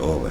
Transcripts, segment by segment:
oh apa?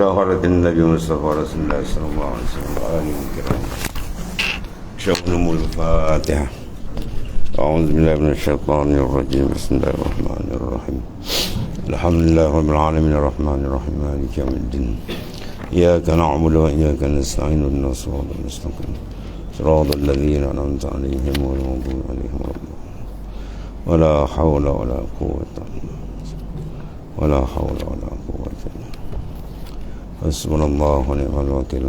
لا خرج النبي مصطفى رسول الله صلى الله عليه وسلم وآله الكرام. شؤون الفاتحة. أعوذ بالله من الشيطان الرجيم. بسم الله الرحمن الرحيم. الحمد لله رب العالمين الرحمن الرحيم مالك يوم الدين. إياك نعبد وإياك نستعين اهدنا الصراط المستقيم صراط الذين أنعمت عليهم غير المغضوب عليهم ولا الضالين. ولا حول ولا قوة ولا حول ولا قوة إلا بالله. حسبنا الله ونعم الوكيل.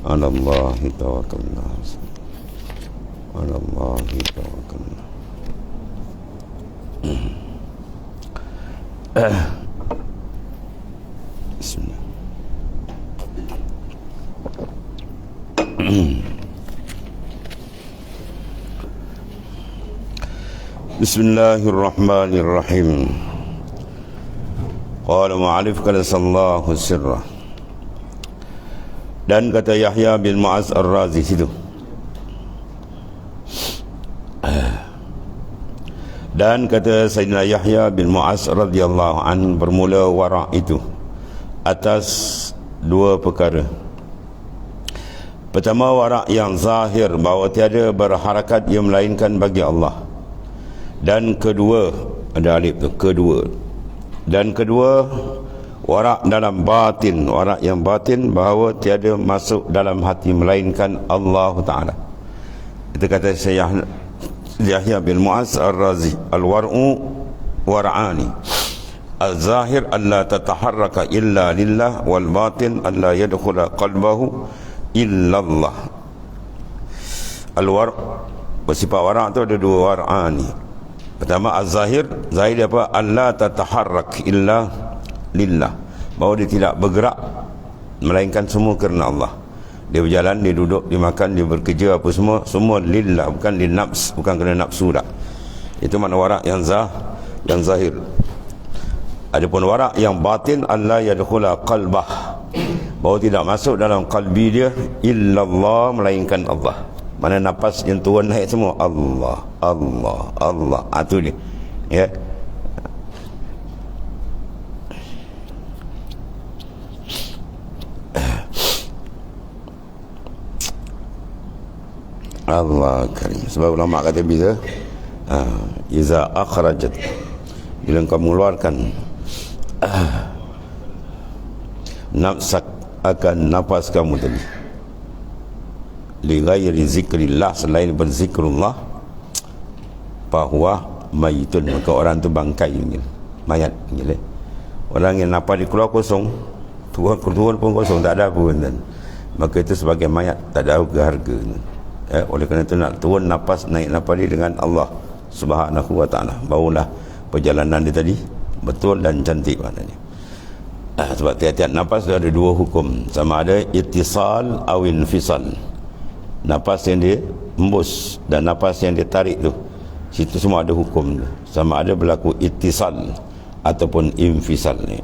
على الله توكلنا. على الله توكلنا. بسم الله. بسم الله الرحمن الرحيم. Qala ma'alif kalasallahu sirrah. Dan kata Yahya bin Mu'az Ar-Razi situ, dan kata Sayyidina Yahya bin Mu'az radhiyallahu an, bermula wara' itu atas dua perkara. Pertama, wara' yang zahir, bahawa tiada berharakat yang melainkan bagi Allah. Dan kedua, ada alif tu, kedua. Dan kedua, warak dalam batin, warak yang batin, bahawa tiada masuk dalam hati melainkan Allah Ta'ala. Itu kata Yahya bin Mu'az Ar-Razi, al-war'u war'ani, al-zahir alla tataharraka illa lillah, wal batin alla yadkhula qalbahu illa Allah. Al-war', bersifat warak tu ada dua war'ani. Pertama, az-zahir, zahir dia apa? Allah tataharrak illa lillah, bahawa dia tidak bergerak melainkan semua kerana Allah. Dia berjalan, dia duduk, dia makan, dia bekerja, apa semua, semua lillah, bukan linnafs, bukan kerana nafsu dah. Itu makna warak yang zahir. Adapun warak yang batin, Allah yadkhula qalbah, bahawa tidak masuk dalam qalbi dia illallah, melainkan Allah. Mana nafas yang turun naik semua Allah, Allah, Allah. Itu dia. Ya. Allah karim. Sebab ulama kata bila iza akhrajat, bila engkau mengeluarkan nafsak, akan nafas kamu tadi, li ghairi zikrillah, selain berzikrullah, bahwa mayitun, maka orang tu bangkai, mayat. Orang yang nafas dikeluar kosong, turun pun kosong, tak ada pun, maka itu sebagai mayat, tak ada harga. Oleh kerana itu nak turun nafas, naik nafas dia dengan Allah Subhanahu wa ta'ala, barulah perjalanan dia tadi betul dan cantik maknanya. Sebab tiap-tiap nafas ada dua hukum, sama ada ittisal atau infisal. Nafas yang dia hembus dan nafas yang dia tarik tu, situ semua ada hukum tu. Sama ada berlaku ittisal ataupun infisal ni.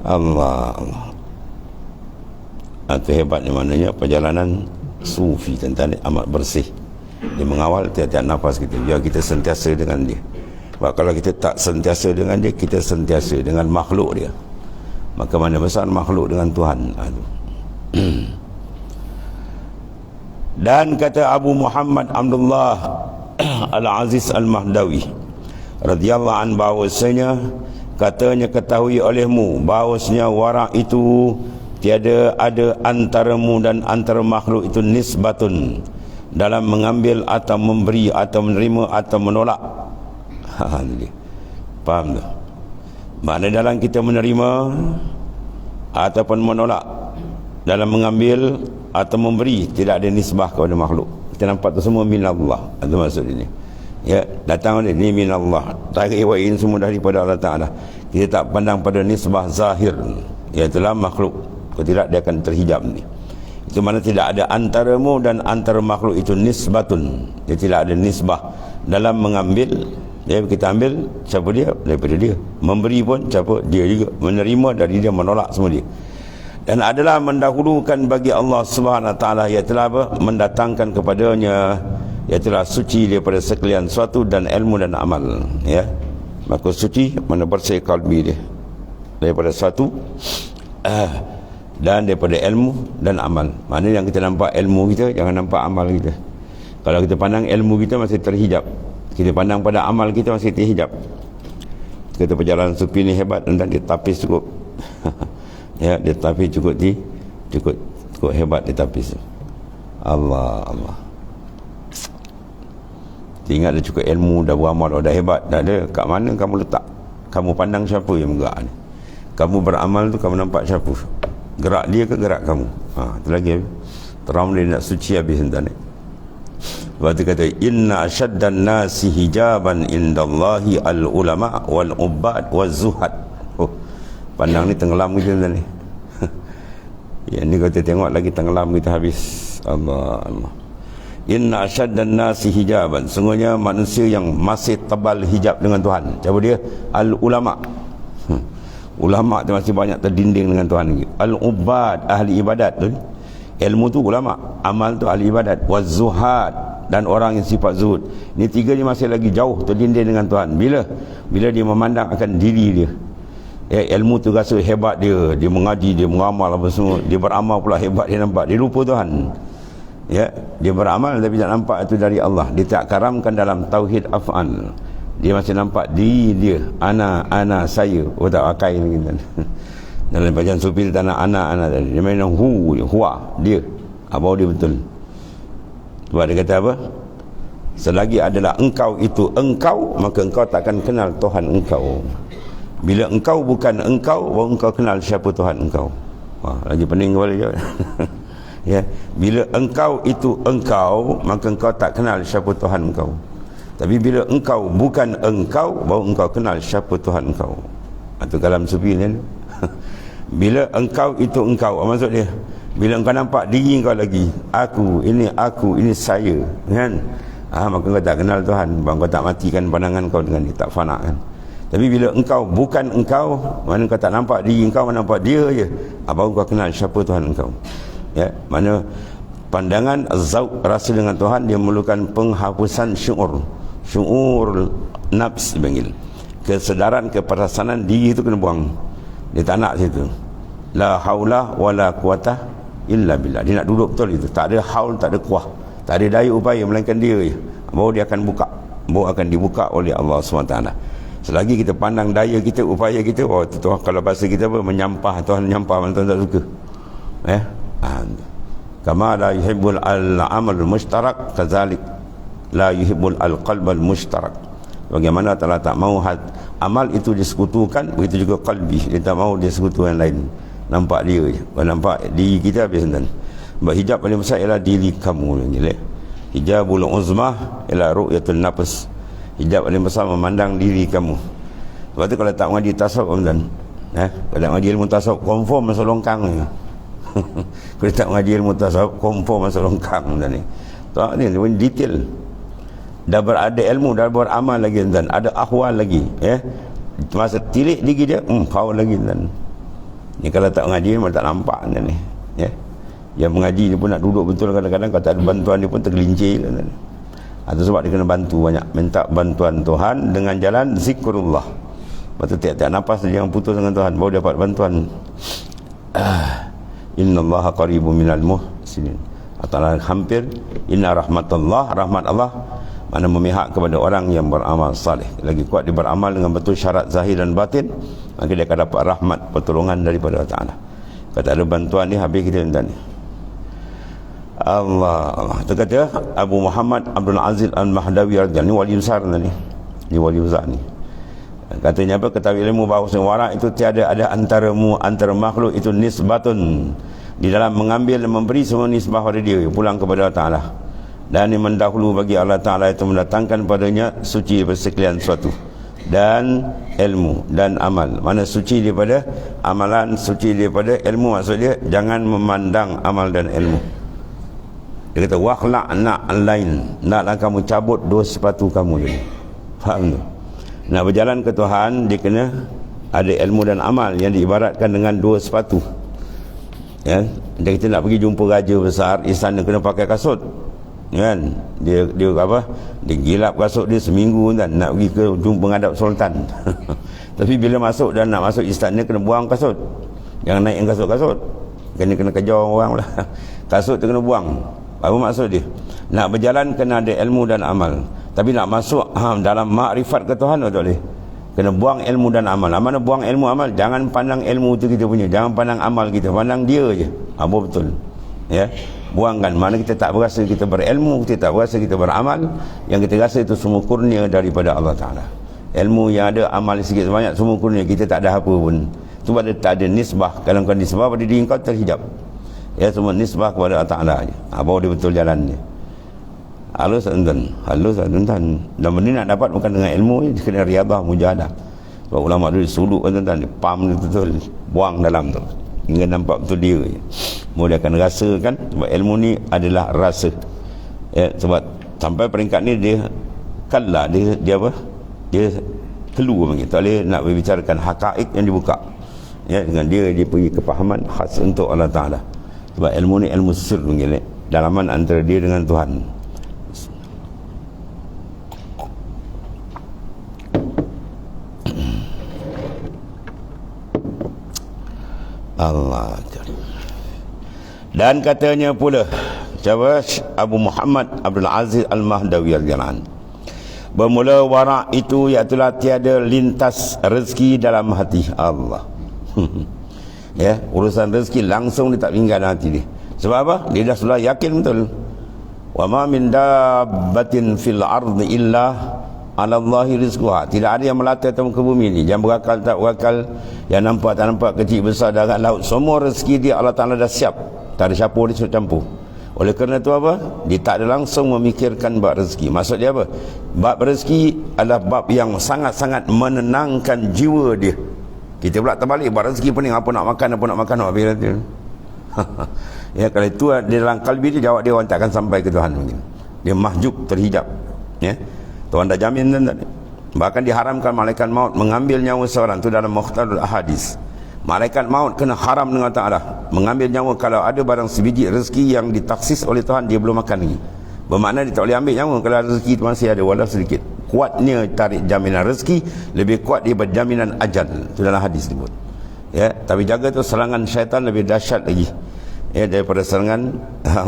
Allah, Allah. Itu hebatnya, maknanya perjalanan sufi tentang amat bersih. Dia mengawal tiap-tiap nafas kita, biar kita sentiasa dengan dia. Sebab kalau kita tak sentiasa dengan dia, kita sentiasa dengan makhluk dia. Maka mana besar makhluk dengan Tuhan. Dan kata Abu Muhammad Abdullah Al-Aziz Al-Mahdawi radhiyallahu an, bahawasanya katanya ketahui olehmu bahawasanya warak itu tiada ada antaramu dan antara makhluk itu nisbatun, dalam mengambil atau memberi atau menerima atau menolak. Faham tu? Makna dalam kita menerima ataupun menolak, dalam mengambil atau memberi, tidak ada nisbah kepada makhluk. Kita nampak tu semua minallah. Itu maksud ini. Ya, datang ini minallah. Tarik wain semua daripada Allah Ta'ala. Kita tak pandang pada nisbah zahir, iaitu makhluk. Kalau tidak, dia akan terhijab ni. Itu mana tidak ada antaramu dan antara makhluk itu nisbatun. Dia tidak ada nisbah dalam mengambil. Ya, kita ambil, siapa dia? Daripada dia. Memberi pun, siapa? Dia juga. Menerima dari dia, menolak semua dia. Dan adalah mendahulukan bagi Allah Subhanahu Wa Taala, iaitu apa? Mendatangkan kepadanya, iaitu suci daripada sekalian suatu dan ilmu dan amal. Ya, maka suci mana bersih kalbi dia daripada suatu dan daripada ilmu dan amal. Mana yang kita nampak ilmu kita, jangan nampak amal kita. Kalau kita pandang ilmu kita masih terhijab, kita pandang pada amal kita masih terhijab. Kita perjalanan sufi ni hebat, dan dia tapis cukup. Ya, dia tapis cukup hebat, dia tapis. Allah. Ingat dia cukup ilmu, dah beramal, dah hebat, dah ada. Kat mana kamu letak? Kamu pandang siapa yang bergerak ni? Kamu beramal tu, kamu nampak siapa? Gerak dia ke gerak kamu? Itu lagi terang dia nak suci habis entah ni. Lepas tu kata, inna asyaddan nasi hijaban indallahi al-ulama wal-ubbad wal-zuhad. Pandang ni tenggelam kita entah ni. Yang ni kita tengok lagi tenggelam kita habis. Allah. Inna asyaddan nasi hijaban, sungguhnya manusia yang masih tebal hijab dengan Tuhan. Siapa dia? Al-ulama. Ulama tu masih banyak terdinding dengan Tuhan lagi. Al-ubad, ahli ibadat tu. Ilmu tu ulama, amal tu ahli ibadat. Waz-zuhad, dan orang yang sifat zuhud. Ini tiga ni masih lagi jauh terdinding dengan Tuhan. Bila dia memandang akan diri dia. Ilmu tu rasa hebat dia mengaji, dia mengamal apa semua, dia beramal pula hebat, dia nampak, dia lupa Tuhan. Ya, dia beramal tapi tak nampak itu dari Allah. Dia tak karamkan dalam tauhid af'al. Dia masih nampak diri dia, ana saya. Tak pakai lagi kan. Dalam bacaan sufi dia tak nak ana tadi. Dia main huwa, dia. Apa dia betul. Sebab dia kata apa? Selagi adalah engkau itu engkau, maka engkau takkan kenal Tuhan engkau. Bila engkau bukan engkau, baru engkau kenal siapa Tuhan engkau. Lagi pening kepala je. Ya, bila engkau itu engkau, maka engkau tak kenal siapa Tuhan engkau. Tapi bila engkau bukan engkau, baru engkau kenal siapa Tuhan engkau. Itu kalam sufi ni. Bila engkau itu engkau, apa maksud dia? Bila engkau nampak diri engkau lagi, aku, ini saya, kan? Maka engkau tak kenal Tuhan. Engkau tak matikan pandangan kau dengan dia, tak fana kan? Tapi bila engkau bukan engkau, mana engkau tak nampak diri engkau, mana nampak dia je, baru engkau kenal siapa Tuhan engkau. Ya, mana pandangan zauq rasa dengan Tuhan, dia memerlukan penghapusan syuur nafs dipanggil. Kesedaran, keperasanan diri itu kena buang. Dia tak nak situ. La haula wala quwata illa billah. Dia nak duduk betul itu. Tak ada haul, tak ada kuah, tak ada daya upaya, melainkan dia je. Baru dia akan buka, baru akan dibuka oleh Allah SWT. Selagi kita pandang daya kita, upaya kita, Tuhan, kalau bahasa kita apa, menyampah, Tuhan menyampah, Tuhan tak suka. Kama la yuhibbul al-amal mushtarak, kadzalik la yuhibbul al-qalb al-mushtarak. Bagaimana Allah tak mau amal itu disekutukan, begitu juga qalbi, dia tak mau disekutukan yang lain. Nampak dia je, nampak diri kita habis dan hijab paling besar ialah diri kamu. Hijabul uzmah ialah ru'yatul nafs. Hijab paling besar memandang diri kamu. Sebab tu kalau tak mengaji tasawuf kan, kalau tak mengaji ilmu tasawuf, confirm masa longkang ni. Kalau tak mengaji ilmu tasawuf, confirm masa longkang ni. Tak ni detail. Dah berada ilmu, dah beramal lagi dan ada ahwal lagi, masa tilik diri dia, kau lagi dan. Ni kalau tak mengaji memang tak nampak ni. Yang mengaji ni pun nak duduk betul, kadang-kadang kalau tak ada bantuan dia pun tergelincir kan. Atau sebab dia kena bantu banyak, minta bantuan Tuhan dengan jalan zikrullah. Lepas tu tiap-tiap nafas dia jangan putus dengan Tuhan, baru dapat bantuan. Innallaha qaribun minal muhsinin. Atau hampir, inna rahmatullah, rahmat Allah mana memihak kepada orang yang beramal salih. Lagi kuat dia beramal dengan betul syarat zahir dan batin, maka dia akan dapat rahmat, pertolongan daripada Allah Ta'ala. Kalau tak ada bantuan ni, habis kita minta ni. Allah. Itu kata Abu Muhammad Abdul Aziz Al-Mahdawi radhiyallahu anhu, wali besar ni. Ni wali besar ni. Katanya apa? Ketahui ilmu bahawa wara itu tiada ada antara makhluk itu nisbatun, di dalam mengambil dan memberi semua nisbah pada dia, pulang kepada Allah Ta'ala. Dan yang mendahulu bagi Allah Ta'ala itu mendatangkan padanya suci persekalian suatu, dan ilmu dan amal. Mana suci daripada amalan, suci daripada ilmu. Maksudnya jangan memandang amal dan ilmu. Dia kata wakhla'na al-lain, naklah kamu cabut dua sepatu kamu ini. Faham tu? Nak berjalan ke Tuhan, dia kena ada ilmu dan amal yang diibaratkan dengan dua sepatu. Ya, kita nak pergi jumpa raja besar, istana kena pakai kasut. Kan? Dia apa? Dia gilap kasut dia seminggu kan, nak pergi ke jumpa menghadap sultan. Tapi bila masuk dan nak masuk istana kena buang kasut. Jangan naik kasut-kasut. Kena kejar orang lah. Kasut tu kena buang. Apa maksud dia? Nak berjalan kena ada ilmu dan amal. Tapi nak masuk dalam makrifat ke Tuhan tak boleh. Kena buang ilmu dan amal. Mana buang ilmu amal? Jangan pandang ilmu tu kita punya, jangan pandang amal kita, pandang dia je. Apa betul? Ya, buangkan. Mana kita tak berasa kita berilmu, kita tak berasa kita beramal, yang kita rasa itu semua kurnia daripada Allah Ta'ala. Ilmu yang ada, amal sikit sebanyak, semua kurnia, kita tak ada apa pun. Sebab dia tak ada nisbah. Kalau kau nisbah pada diri kau, terhijab. Ya, semua nisbah kepada Allah Ta'ala je. Bahawa dia betul jalannya. Halus tuan, halus tuan. Dan benda nak dapat bukan dengan ilmu, dia kena riadah, mujahadah. Sebab ulama dulu suluk tuan, dia pam dia betul, buang dalam tu hingga nampak betul dia je. Dia akan rasakan. Sebab ilmu ni adalah rasa. Ya, sebab sampai peringkat ni dia kalla, dia apa? Dia keluar begitu. Tak boleh nak berbicarakan hakaik yang dibuka. Ya, dengan dia pergi kepahaman khas untuk Allah Ta'ala. Sebab ilmu ni ilmu sir begitu, dalaman antara dia dengan Tuhan. Allah. Dan katanya pula siapa? Abu Muhammad Abdul Aziz Al-Mahdawi radhiyallahu anhu, bermula wara' itu iaitulah tiada lintas rezeki dalam hati Allah. Ya, urusan rezeki langsung dia tak tinggal dalam hati dia. Sebab apa? Dia dah sudah yakin betul. Wa ma min dabbatin fil ardi illa ala Allahi rizquha. Tidak ada yang melata atas muka bumi ni, yang berakal tak berakal, yang nampak tak nampak, kecil besar, darat laut, semua rezeki dia Allah Ta'ala dah siap. Tak ada siapa dia suruh campur. Oleh kerana itu apa? Dia tak ada langsung memikirkan bab rezeki. Maksud dia apa? Bab rezeki adalah bab yang sangat-sangat menenangkan jiwa dia. Kita pula terbalik, bab rezeki pening, apa nak makan, apa nak makan, apa nak dia. Ya, kalau itu di dalam kalbi dia, jawab dia orang takkan sampai ke Tuhan mungkin. Dia mahjub, terhijab. Ya, Tuhan dah jamin dan bahkan diharamkan malaikat maut mengambil nyawa seorang. Itu dalam Mukhtarul Ahadis. Malaikat maut kena haram dengan Ta'ala mengambil nyawa kalau ada barang sebiji rezeki yang ditaksis oleh Tuhan dia belum makan lagi. Bermakna dia tak boleh ambil nyawa kalau rezeki itu masih ada walau sedikit. Kuatnya tarik jaminan rezeki lebih kuat daripada jaminan ajal. Itu dalam hadis disebut. Ya, tapi jaga tu serangan syaitan lebih dahsyat lagi. Ya, daripada serangan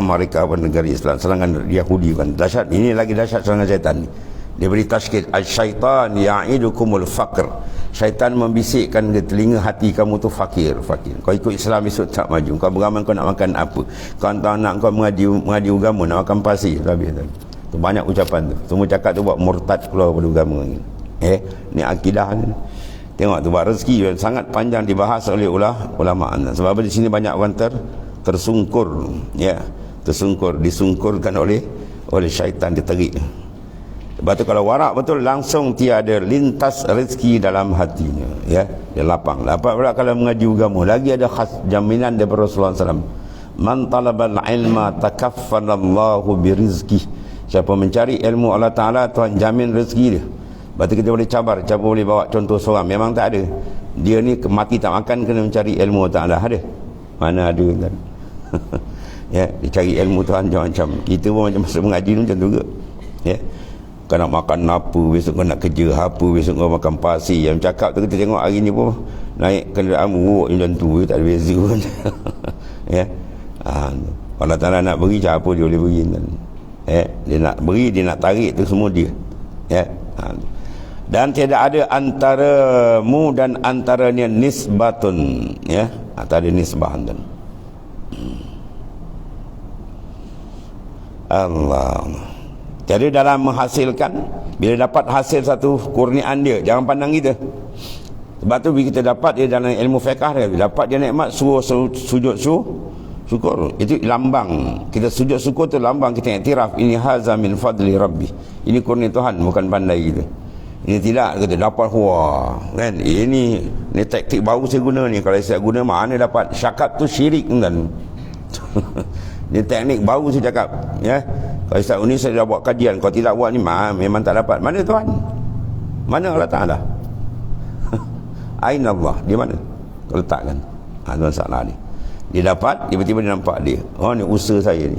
mereka negara Islam, serangan Yahudi kan dahsyat. Ini lagi dahsyat serangan syaitan ni. Dia beri tashkil al-syaitan ya'idukumul faqr. Syaitan membisikkan ke telinga hati kamu tu fakir. Kau ikut Islam esok tak maju. Kau beramal kau nak makan apa? Kau tak nak kau mengaji agama, nak makan pasir. Tu banyak ucapan tu. Semua cakap tu buat murtad keluar pada agama ni. Ni akidah ni. Tengok tu, buat rezeki sangat panjang dibahas oleh ulama. Sebab di sini banyak orang tersungkur, ya, disungkurkan oleh syaitan, diterik. Sebab tu kalau warak betul langsung tiada lintas rezeki dalam hatinya, ya, dia lapang. Dapat pula kalau mengaji agama, lagi ada khas jaminan daripada Rasulullah SAW. Man talabal ilma takaffanallahu birizqih. Siapa mencari ilmu Allah Ta'ala, Tuhan jamin rezeki dia. Lepas tu kita boleh cabar, boleh bawa contoh seorang memang tak ada, dia ni mati tak makan kena mencari ilmu Allah Ta'ala. Ada? Mana ada kan? Ya, dia cari ilmu Tuhan macam-macam. Kita pun macam masa mengaji ni macam tu juga. Ya, kau nak makan apa, besok kau nak kerja apa, besok kau makan pasir. Yang cakap tu kita tengok hari ni pun naik kenderaan buruk macam tu, tak ada beza pun. Ya, Allah Ta'ala nak beri macam apa dia boleh beri. Dia nak beri, dia nak tarik tu semua dia. Ya, dan tidak ada antaramu dan antaranya nisbatun, ya, tak ada nisbah dan Allah. Jadi dalam menghasilkan Bila dapat hasil satu kurniaan dia, jangan pandang kita. Sebab tu bila kita dapat dia dalam ilmu fiqh dia, dapat dia nikmat, suruh sujud syukur. Itu lambang. Kita sujud syukur tu lambang kita iktiraf, ini haza min fadli rabbi. Ini kurnia Tuhan, bukan pandai kita. Ini tidak kita dapat kan. Ini taktik baru saya guna ni. Kalau saya guna mana dapat? Syakat tu syirik kan. Ini teknik baru saya cakap, ya. Kalau Ustaz ni saya dah buat kajian, kalau tidak buat ni memang tak dapat. Mana Tuhan? Mana Allah Ta'ala? Aina Allah? Di mana? Kau letakkan. Tuan salah ni. Dia dapat, tiba-tiba dia nampak dia. Oh ni usaha saya ni.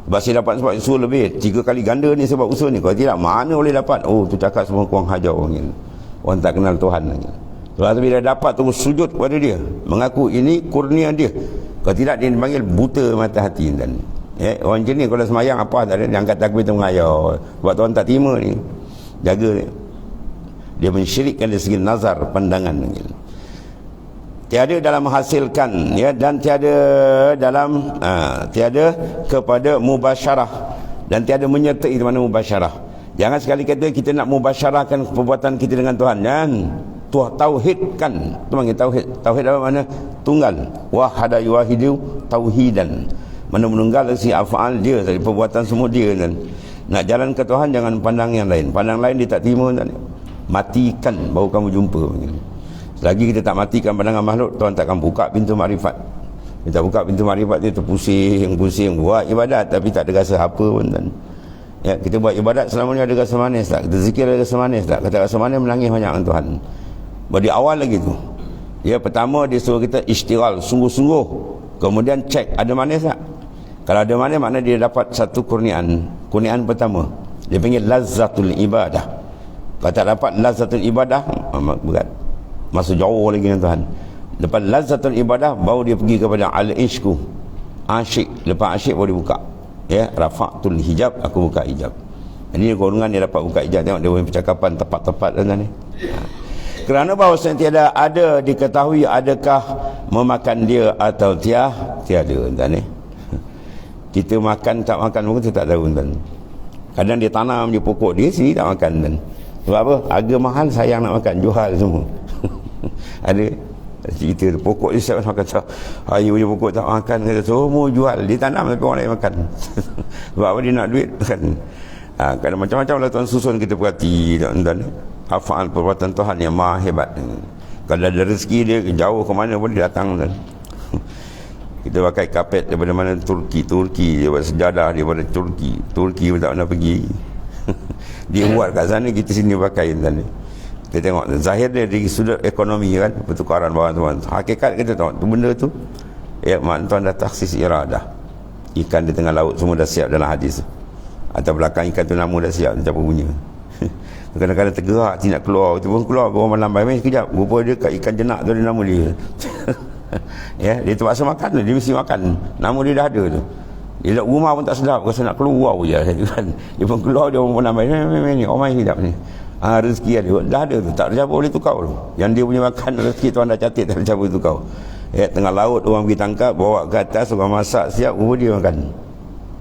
Sebab saya dapat sebab usaha lebih 3 kali ganda ni sebab usaha ni. Kalau tidak, mana boleh dapat? Oh tu cakap semua kurang hajar orang ni. Orang tak kenal Tuhan lagi. Lepas tu bila dapat terus sujud kepada dia, mengaku ini kurnia dia. Kalau tidak dia dipanggil buta mata hati dan orang macam ni kalau semayang apa tak ada, dia angkat takbir tu mengayau. Sebab Tuhan tak terima ni. Jaga ni. Dia mensyirikkan dari segi nazar, pandangan ni. Tiada dalam menghasilkan, ya, dan tiada dalam tiada kepada mubasyarah, dan tiada menyertai di mana mubasyarah. Jangan sekali kata kita nak mubasyarahkan perbuatan kita dengan Tuhan. Jangan. Tauhidkan. Itu panggil tauhid. Tauhid apa makna? Tunggal. Wahada yuwahidu tauhidan. Mana menunggal si af'al dia, dari perbuatan semua dia kan. Nak jalan ke Tuhan jangan pandang yang lain. Pandang lain dia tak terima. Matikan baru kamu jumpa. Selagi kita tak matikan pandangan makhluk, Tuhan takkan buka pintu makrifat. Kita buka pintu makrifat dia terpusing buat ibadat tapi tak ada rasa apa pun kan. Ya, kita buat ibadat selama ni ada rasa manis tak? Kita zikir ada rasa manis tak? Kata rasa manis menangis banyak dengan Tuhan. Bagi awal lagi tu. Ya, pertama dia suruh kita istighal, sungguh-sungguh. Kemudian cek ada manis tak? Kalau ada manis makna dia dapat satu kurniaan. Kurniaan pertama dia panggil lazzatul ibadah. Kalau tak dapat lazzatul ibadah, berat. Masuk jauh lagi dengan Tuhan. Lepas lazzatul ibadah baru dia pergi kepada al-ishku, asyik. Lepas asyik baru dia buka, ya, rafa'tul hijab, aku buka hijab. Ini golongan dia dapat buka hijab. Tengok dia punya percakapan tepat-tepat kan ni. Kerana bahawasanya tiada ada diketahui adakah memakan dia atau tiada kan ni. Kita makan tak makan pun kita tak tahu kan. Kadang dia tanam je pokok dia sini tak makan kan. Sebab apa? Harga mahal, sayang nak makan, jual semua. Ada cerita pokok dia siap makan, ayu je pokok tak makan, kata semua jual. Dia tanam tapi orang lain makan. Sebab apa? Dia nak duit kan. Kadang macam-macam lah Tuhan susun, kita perhati dan hafal perbuatan Tuhan yang maha hebat. Kalau ada rezeki dia jauh ke mana pun dia datang kan. Kita pakai kapet daripada mana? Turki dia buat sejadah daripada Turki pun tak pernah pergi. Dia buat kat sana, kita sini pakai kan. Kita tengok zahir dia dari sudut ekonomi kan, pertukaran bahan-bahan. Hakikat kita tengok tu benda tu, ya, mak tuan dah taksis iradah. Ikan di tengah laut semua dah siap dalam hadis. Atau belakang ikan tu nama dah siap, macam apa punya. Kadang-kadang tergerak tidak keluar, tu pun keluar orang malam baik sekejap. Rupa dia kat ikan jenak tu ada nama dia. Ya, dia terpaksa makan tu, dia mesti makan. Nama dia dah ada tu. Dia duduk rumah pun tak sedap, rasa nak keluar je kan. Dia pun keluar, dia pun nampak ni, oh main sekejap ni. Rezeki ada, dah ada tu, tak ada siapa boleh tukar tu. Yang dia punya makan rezeki Tuhan dah catat, tak ada siapa boleh tukar. Ya, tengah laut orang pergi tangkap, bawa ke atas, orang masak siap, dia makan.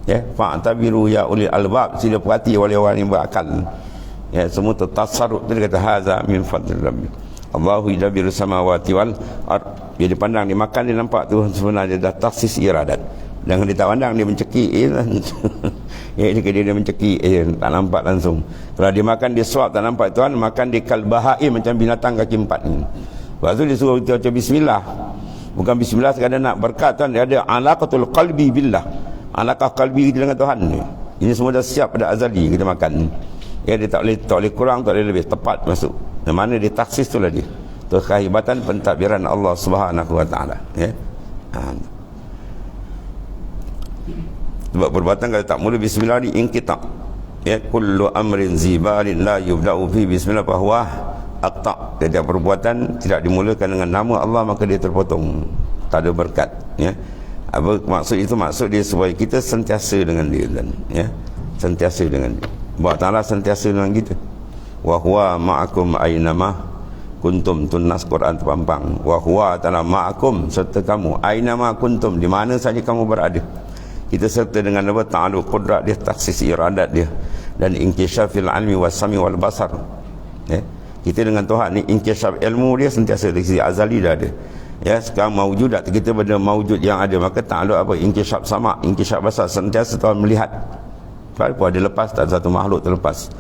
Ya, fa'tabiru ya ulil albab, sila perhati oleh orang yang berakal. Ya, semua tertasarruf. Dia kata haza min fadlir rabbi. Allahu yadbiru samawati wal ard. Dia dipandang, dia makan, dia nampak tu sebenarnya dah taksis iradat. Jangan dia tak pandang, dia mencekik ya, dia mencekik tak nampak langsung. Kalau dia makan, dia suap tak nampak Tuhan. Makan dia kalbahaim, macam binatang kaki 4 ni. Lepas tu dia suruh kita baca bismillah. Bukan bismillah sekadar nak berkat Tuhan. Dia ada alaqatul qalbi billah, alaqah qalbi kita dengan Tuhan ni. Ini semua dah siap pada azali kita makan. Ya, dia tak boleh kurang, tak boleh lebih, tepat masuk. Yang mana dia taksis tu lah dia. Tu kehebatan pentadbiran Allah Subhanahu wa taala, ya. Sebab perbuatan kalau tak mula bismillah ni inqita. Ya, kullu amrin zibalin la yubda'u fi bismillah fa huwa aqta. Jadi perbuatan tidak dimulakan dengan nama Allah, maka dia terpotong, tak ada berkat, ya. Apa maksud itu? Maksud dia supaya kita sentiasa dengan dia kan, ya. Sentiasa dengan dia. Allah Ta'ala sentiasa dengan kita. Wa huwa ma'akum aynama kuntum, tunas Quran terpampang. Wa huwa ta'ala ma'akum, serta kamu, aynama kuntum, di mana saja kamu berada. Kita serta dengan apa? Ta'alu qudrat dia, taksis iradat dia. dan inkishafil ilmi was-sami wal basar. Ya, kita dengan Tuhan ni inkishaf ilmu dia sentiasa dari sisi azali dah ada. Ya, sekarang maujudat kita benda maujud yang ada, maka ta'alluq apa, inkishaf sama, inkishaf basar, sentiasa Tuhan melihat. Walaupun ada lepas, tak satu makhluk terlepas.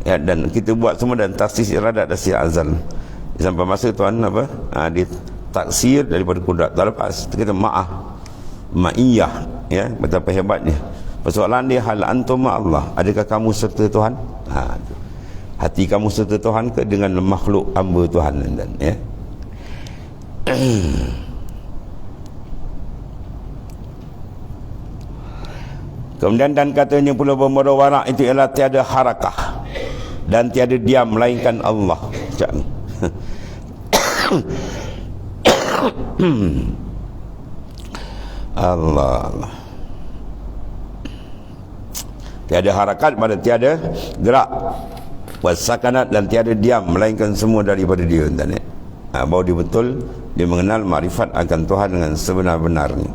Ya, dan kita buat semua dan taksis iradat dan sisi azal. Sampai masa Tuhan apa, dia taksir daripada kudrat tak lepas. Kita ma'iyah, ya, betapa hebatnya. Persoalan dia, hal antum ma'allah, adakah kamu serta Tuhan? Hati kamu serta Tuhan ke dengan makhluk hamba Tuhan? Dan ya, kemudian dan katanya pula bermula warak itu ialah tiada harakah dan tiada diam melainkan Allah. Allah. Tiada harakat pada tiada gerak, wasakanat dan tiada diam melainkan semua daripada dia. Dan bahawa dia betul, dia mengenal makrifat akan Tuhan dengan sebenar-benarnya.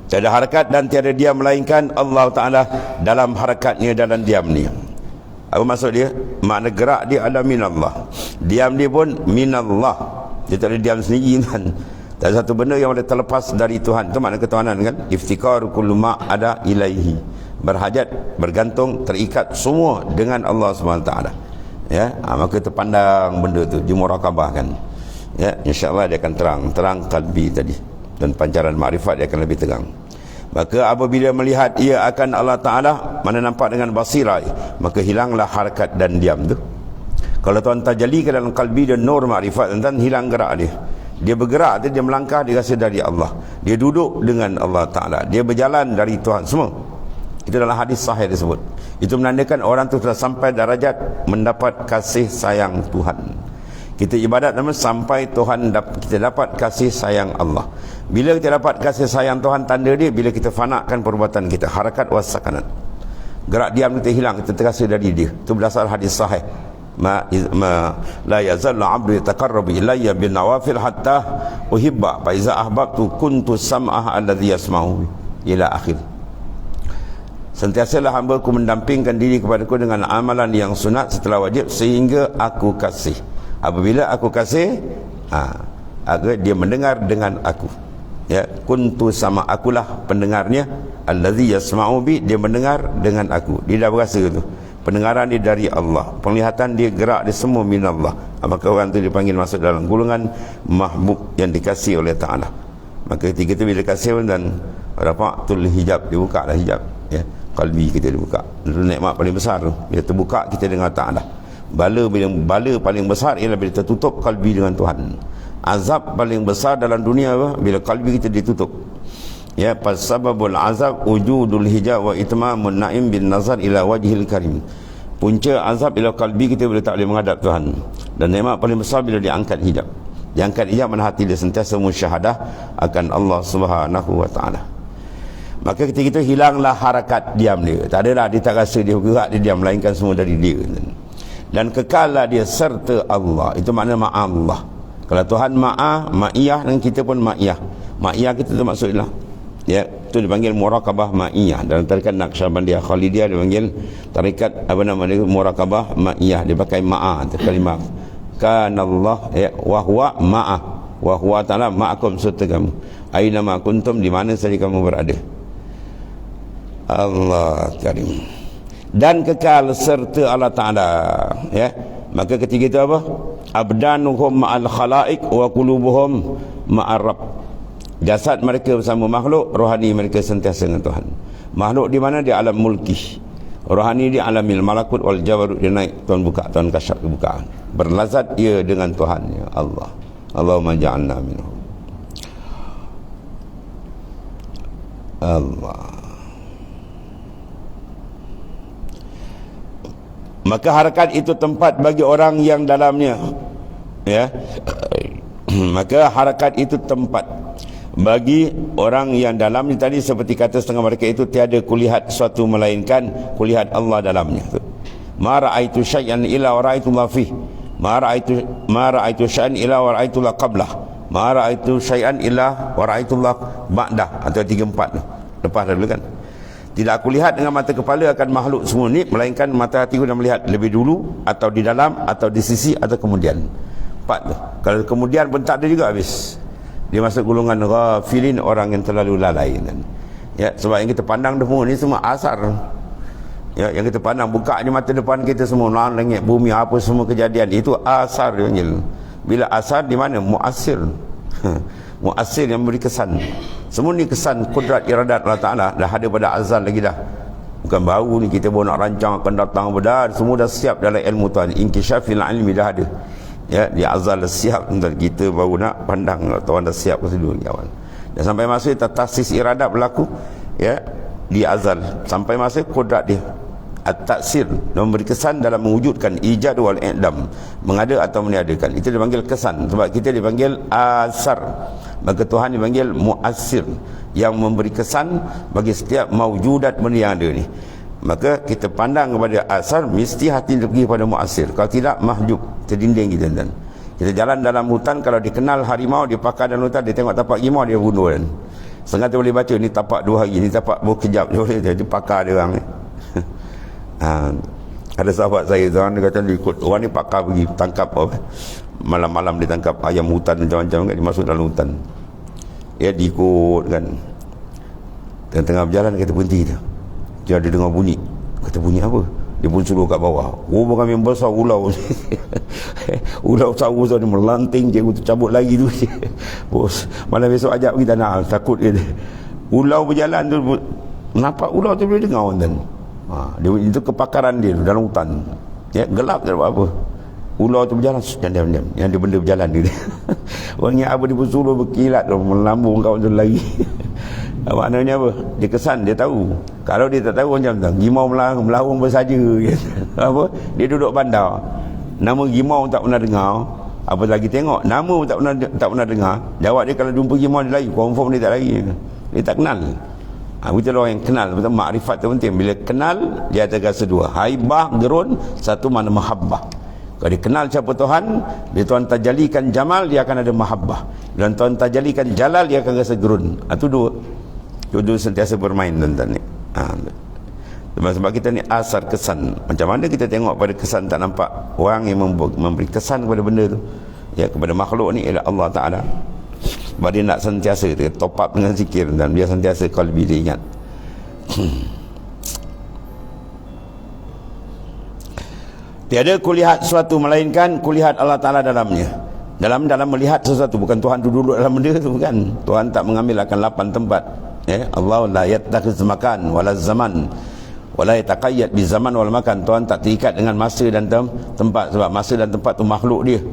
Tiada harakat dan tiada diam melainkan Allah Ta'ala dalam harakatnya, dalam diamnya. Apa maksud dia? Makna gerak dia adalah minallah, diam dia pun minallah. Dia tak ada diam sendiri kan. Tak ada satu benda yang boleh terlepas dari Tuhan. Itu makna ketuhanan kan. Iftikar kullu ma ada ilaihi, berhajat, bergantung, terikat semua dengan Allah SWT. Ya, maka terpandang benda tu, dimurakabah kan. Ya, insya-Allah dia akan terang kalbi tadi, dan pancaran makrifat dia akan lebih terang. Maka apabila melihat ia akan Allah Ta'ala, mana nampak dengan basirah, maka hilanglah harakat dan diam tu. Kalau Tuhan tajalli ke dalam kalbi dan nur makrifat, dan hilang gerak dia. Dia bergerak, dia melangkah, dia rasa dari Allah. Dia duduk dengan Allah Ta'ala, dia berjalan dari Tuhan semua. Itu dalam hadis sahih disebut. Itu menandakan orang tu telah sampai darajat mendapat kasih sayang Tuhan. Kita ibadat namun sampai Tuhan kita dapat kasih sayang Allah. Bila kita dapat kasih sayang Tuhan, tanda dia bila kita fanakan perbuatan kita, harakat wasakanat, gerak diam kita hilang, kita terasa dari dia. Itu berdasar hadis sahih. La yazallu 'abdu yataqarrabu ilayya bin nawafil hatta uhibba fa iza ahbabtu kuntu sam'ah alladhi yasma'u ila akhir. Sentiasalah hamba-Ku mendampingkan diri kepadaku dengan amalan yang sunat setelah wajib sehingga aku kasih. Apabila aku kasih, agar dia mendengar dengan aku. Ya, kuntu sama akulah pendengarnya, allazi yasma'u bi, dia mendengar dengan aku. Dia dah berasa tu. Pendengaran dia dari Allah, penglihatan dia, gerak dia semua minallah. Maka orang tu dipanggil masuk dalam golongan mahbub yang dikasihi oleh Ta'ala. Maka ketika itu bila kasih dan rafatul hijab, dibuka lah hijab, ya, kalbi kita dibuka. Itu nikmat paling besar tu, bila terbuka kita dengan Ta'ala. Bala paling besar ialah bila tertutup kalbi dengan Tuhan. Azab paling besar dalam dunia apa? Bila kalbi kita ditutup. Ya, pasababul azab wujudul hijab wa itmamun na'im bin nazar ila wajhil karim. Punca azab ialah kalbi kita bila tak boleh menghadap Tuhan. Dan nikmat paling besar bila diangkat hijab. Diangkat hijab, mana hati dia sentiasa musyahadah akan Allah Subhanahu wa ta'ala. Maka ketika itu hilanglah harakat diam dia. Tak adalah dia tak rasa dia bergerak, dia diam, melainkan semua dari dia. Dan kekallah dia serta Allah. Itu makna ma'allah. Kalau Tuhan ma'iyah, dan kita pun ma'iyah. Ma'iyah kita tu maksudnya, ya, itu dipanggil murakabah ma'iyah. Dalam tarikat Naqsyabandiyah Khalidiyah dipanggil tarikat apa nama dia, murakabah ma'iyah. Dia pakai ma'a, kalimah kanallah, ya, wa huwa ma'a, wa huwa ta'ala ma'akum serta kamu, aina ma kuntum, di mana saja kamu berada. Allah karim. Dan kekal serta Allah Ta'ala, ya. Maka ketika itu apa? Abdanuhum ma'al khalaik wa qulubuhum ma'ar rabb. Jasad mereka bersama makhluk, rohani mereka sentiasa dengan Tuhan. Makhluk di mana? Di alam mulki. Rohani di alamil malakut wal jabarut. Dia naik, Tuhan buka, Tuhan kasyaf kebukaan. Berlazat ia dengan Tuhan, ya Allah. Allahumma ja'alna minhum. Allah. Maka harakat itu tempat bagi orang yang dalamnya, ya. Maka harakat itu tempat bagi orang yang dalamnya. Tadi seperti kata setengah mereka itu, tiada kulihat suatu melainkan kulihat Allah dalamnya. Ma ra'aitu syai'an illa wa ra'aitu Allah fih. Ma ra'aitu syai'an illa wa ra'aitu Allah qablah. Ma ra'aitu syai'an illa wa ra'aitu Allah ba'dah. Atau 3-4 lepas dulu kan. Tidak aku lihat dengan mata kepala akan makhluk semua ni, melainkan mata hatiku dah melihat lebih dulu, atau di dalam, atau di sisi, atau kemudian. 4 tu. Kalau kemudian pun tak ada juga, habis. Dia masuk golongan ghafilin, orang yang terlalu lalai kan. Ya, sebab yang kita pandang semua ni semua asar. Ya, yang kita pandang, buka je mata depan kita semua, langit, bumi, apa semua kejadian, itu asar dia panggil. Bila asar di mana? Muasir. Muasir yang beri kesan. Semua ni kesan kudrat iradat Allah Ta'ala dah ada pada azal lagi dah. Bukan baru ni kita baru nak rancang akan datang dah, semua dah siap dalam ilmu Tuhan. Inkisyafil ilmi dah ada. Ya, di azal dah siap, kita baru nak pandang Tuhan dah siap ke situ kawan. Dan sampai masa tasis iradat berlaku, ya, di azal, sampai masa kudrat dia at-taksir, memberi kesan dalam mewujudkan ijad wal i'dam, mengada atau meniadakan. Itu dipanggil kesan. Sebab kita dipanggil asar, maka Tuhan dipanggil muassir, yang memberi kesan bagi setiap mawjudat benda yang ada ni. Maka kita pandang kepada asar, mesti hati pergi pada muassir. Kalau tidak, mahjub, terdinding kita dan kita jalan dalam hutan, kalau dikenal harimau, dia pakar dalam hutan, dia tengok tapak harimau, dia bunuh kan. Setengah tu boleh baca, ni tapak 2 hari, ni tapak berkejap, dia pakar dia orang ni. Ada sahabat saya tu, dia kata dia ikut orang ni pakar pergi tangkap apa, malam-malam dia tangkap ayam hutan macam-macam kan, dia masuk dalam hutan, dia diikut kan, dan tengah berjalan kata berhenti dia ada dengar bunyi, kata bunyi apa, dia pun suruh kat bawah, bukan yang besar ulau. Ulau sawu tu dia melanting, cikgu tu cabut lagi tu. Bos, malam besok ajak pergi tanah, takut dia. Ulau berjalan tu, nampak ulau tu boleh dengar kan. Dia itu kepakaran dia dalam hutan. Ya, gelap tak ada apa. Ular tu berjalan, diam-diam. Yang dia benda berjalan dia. Orang yang apa dia pun suruh berkilat, melambung kawan tu lagi. Maknanya apa? Dia kesan, dia tahu. Kalau dia tak tahu macam tu, gimau melawung bersaja. Apa? Dia duduk bandar. Nama gimau tak pernah dengar. Apa lagi tengok, nama pun tak pernah dengar. Jawab dia kalau jumpa gimau dia lari, confirm dia tak lari. Dia tak kenal. Betul orang yang kenal, betul, makrifat tu penting. Bila kenal, dia ada rasa 2, haibah, gerun, satu mana mahabbah. Kalau dia kenal siapa Tuhan, dia Tuhan tajalikan jamal, dia akan ada mahabbah. Dan Tuhan tajalikan jalal, dia akan rasa gerun. Itu 2. Dua sentiasa bermain tuan-tuan ni. Sebab kita ni asar kesan. Macam mana kita tengok pada kesan tak nampak? Orang yang memberi kesan kepada benda tu, ya, kepada makhluk ni ialah Allah Ta'ala. Sebab dia nak sentiasa dia top up dengan zikir, dan dia sentiasa qalbi dia ingat. Tiada kulihat sesuatu melainkan kulihat Allah Ta'ala dalamnya. Dalam melihat sesuatu, bukan Tuhan duduk dalam benda tu, bukan. Tuhan tak mengambil akan 8 tempat. Ya, Allah la yattakhiz makan wala zaman wala yataqayyad bi zaman wal makan. Tuhan tak terikat dengan masa dan tempat, sebab masa dan tempat tu makhluk dia.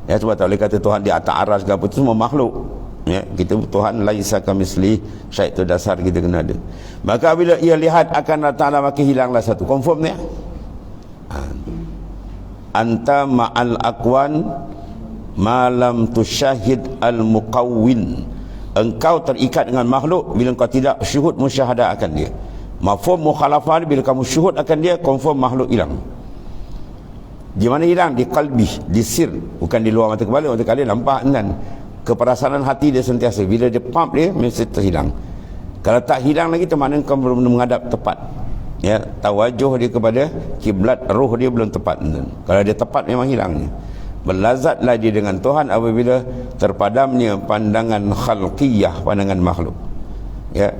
Ya, sebab tak boleh kata Tuhan di atas aras ke apa, tu semua makhluk. Ya, kita Tuhan laisa kamisli syai', tu dasar kita kena ada. Maka bila ia lihat akan Allah Ta'ala, maka hilanglah satu. Confirm ni. Anta ma'al aqwan malam tusyahid al-muqawwin. Engkau terikat dengan makhluk bila engkau tidak syuhud musyahadah akan dia. Mafhum mukhalafah, bila kamu syuhud akan dia, confirm makhluk hilang. Di mana hilang? Di qalbi, di sir, bukan di luar mata kepala. Mata kepala nampak kan. Keperasaan hati dia sentiasa, bila dia pump dia mesti terhilang. Kalau tak hilang lagi, tu maknanya kau belum menghadap tepat. Ya, tawajuh dia kepada kiblat, roh dia belum tepat. Kalau dia tepat, memang hilangnya. Berlazatlah dia dengan Tuhan apabila terpadamnya pandangan khalqiyah, pandangan makhluk. Ya,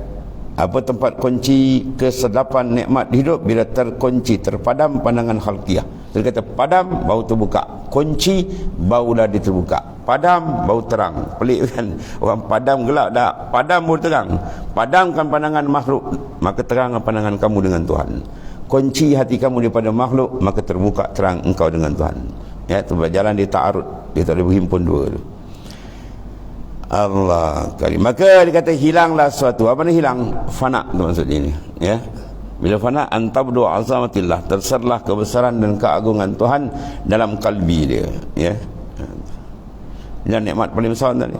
apa tempat kunci kesedapan nikmat hidup? Bila terkunci, terpadam pandangan khalqiyah. Dia kata padam, baru terbuka. Kunci, barulah dia terbuka. Padam, baru terang. Pelik kan? Orang padam gelap dah, padam baru terang. Padamkan pandangan makhluk, maka terang pandangan kamu dengan Tuhan. Kunci hati kamu daripada makhluk, maka terbuka terang engkau dengan Tuhan. Ya, tu berjalan dia ta'arud, dia tak boleh berhimpun 2 tu. Allah karim. Maka dia kata hilanglah sesuatu. Apa ni hilang? Fana tu maksudnya ni. Ya, bila fana, antabdu azamatillah, terserlah kebesaran dan keagungan Tuhan dalam kalbi dia. Ya, dan nikmat paling besar tadi.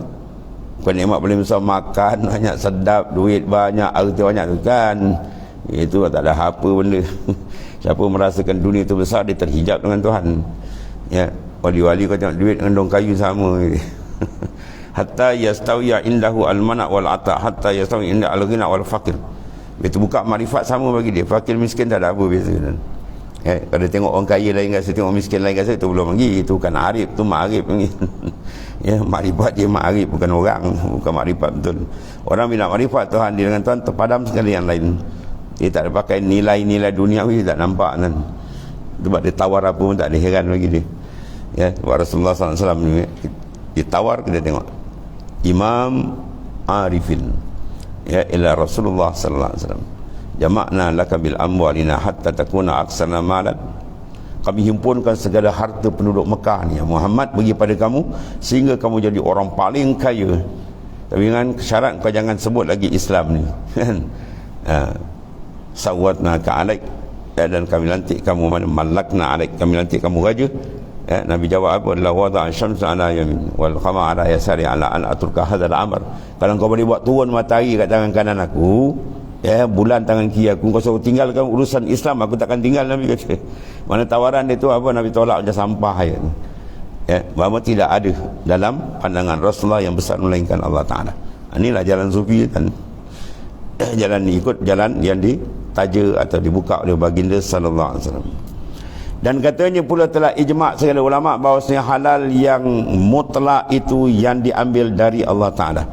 Bukan nikmat paling besar makan banyak, sedap, duit banyak, harta banyak tu kan. Itu tak ada apa benda. Siapa merasakan dunia itu besar, dia terhijab dengan Tuhan. Ya, wali-wali kau tengok duit dengan dong kayu sama. Hatta yastawiya indahu al-mana' wal ata, hatta yastawi inda al-ghina wal faqir. Begitu buka makrifat sama bagi dia. Fakir miskin tak ada apa biasa kan. Kalau tengok orang kaya lain rasa, tengok miskin lain rasa, itu belum lagi. Itu bukan arif, tu ma'arif. Makrifat dia ma'arif, bukan orang, bukan makrifat betul. Orang bila makrifat Tuhan dia dengan Tuhan, terpadam sekali yang lain. Dia tak ada pakai nilai-nilai duniawi, tak nampak kan. Sebab dia tawar apa pun tak ada heran bagi dia. Rasulullah SAW ni ditawar, kita tengok Imam Arifin ila Rasulullah SAW, jama'na laka bil amwalina hatta takuna aksana malan. Kami himpunkan segala harta penduduk Mekah ni, Muhammad, bagi pada kamu sehingga kamu jadi orang paling kaya. Tapi dengan syarat kau jangan sebut lagi Islam ni. Sawatna ka alaik, dan kami lantik kamu mana, malakna alaik, kami lantik kamu raja. Nabi jawab apa? La wada'a syamsa ala yamin wal qamara ala yasari ala an atruka hadzal amr. Kalau kau boleh buat turun matahari kat tangan kanan aku, bulan tangan kiri aku, kau suruh tinggalkan urusan Islam, aku takkan tinggal. Nabi kata. Mana tawaran dia tu apa? Nabi tolak macam sampah bahawa tidak ada dalam pandangan Rasulullah yang besar melainkan Allah Ta'ala. Inilah jalan sufi kan. Jalan ni ikut jalan yang ditaja atau dibuka oleh baginda sallallahu alaihi wasallam. Dan katanya pula telah ijma' segala ulama' bahawasanya halal yang mutlak itu yang diambil dari Allah Ta'ala.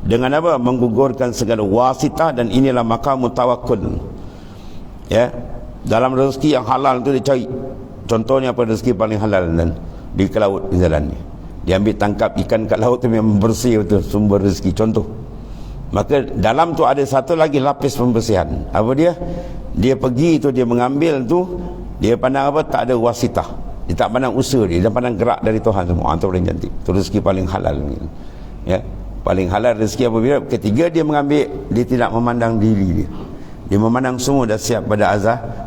Dengan apa? Menggugurkan segala wasitah, dan inilah maqam tawakkul. Dalam rezeki yang halal itu dicari. Contohnya apa rezeki paling halal dan di ke laut di jalan ni. Diambil tangkap ikan kat laut tu memang bersih betul sumber rezeki. Contoh. Maka dalam tu ada satu lagi lapis pembersihan. Apa dia? Dia pergi tu, dia mengambil tu, dia pandang apa? Tak ada wasitah. Dia tak pandang usaha dia pandang gerak dari Tuhan semua. Itu paling cantik. Itu rezeki paling halal. Paling halal rezeki apabila ketiga dia mengambil, dia tidak memandang diri dia. Dia memandang semua dah siap pada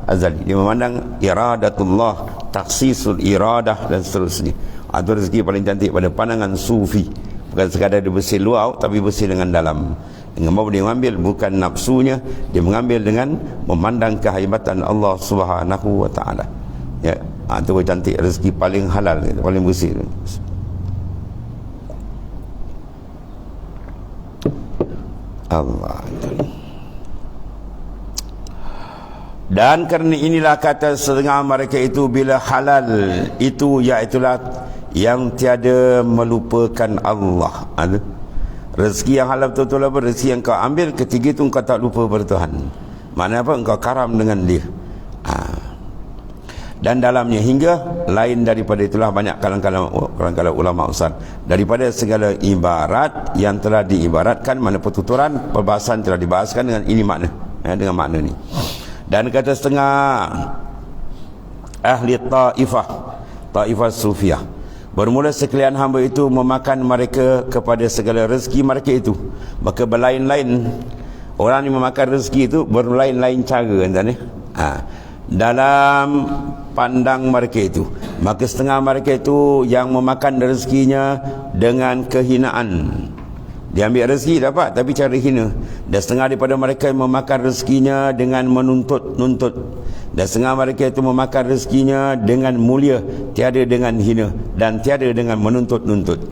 azali. Dia memandang iradatullah, taksisul iradah dan seterusnya. Itu rezeki paling cantik pada pandangan sufi. Bukan sekadar dia bersih luar, tapi bersih dengan dalam. Dengan apa dia mengambil bukan nafsunya, dia mengambil dengan memandang kehebatan Allah Subhanahu wa taala. Itu cantik rezeki paling halal, paling bersih. Allah. Dan kerana inilah kata setengah mereka itu, bila halal itu iaitulah yang tiada melupakan Allah. Rezeki yang halal betul-betul apa? Rezeki yang kau ambil ketiga itu kau tak lupa pada Tuhan. Maknanya apa? Engkau karam dengan dia. Dan dalamnya hingga lain daripada itulah banyak kalangan ulama besar daripada segala ibarat yang telah diibaratkan, mana pertuturan perbahasan telah dibahaskan dengan ini makna, dengan makna ni. Dan kata setengah ahli taifah sufiyah, bermula sekalian hamba itu memakan mereka kepada segala rezeki mereka itu, maka berlain-lain orang yang memakan rezeki itu berlain-lain cara kan, dalam pandang mereka itu. Maka setengah mereka itu yang memakan rezekinya dengan kehinaan. Dia ambil rezeki dapat, tapi cara hina. Dan setengah daripada mereka yang memakan rezekinya dengan menuntut-nuntut. Dan setengah mereka itu memakan rezekinya dengan mulia, tiada dengan hina, dan tiada dengan menuntut-nuntut.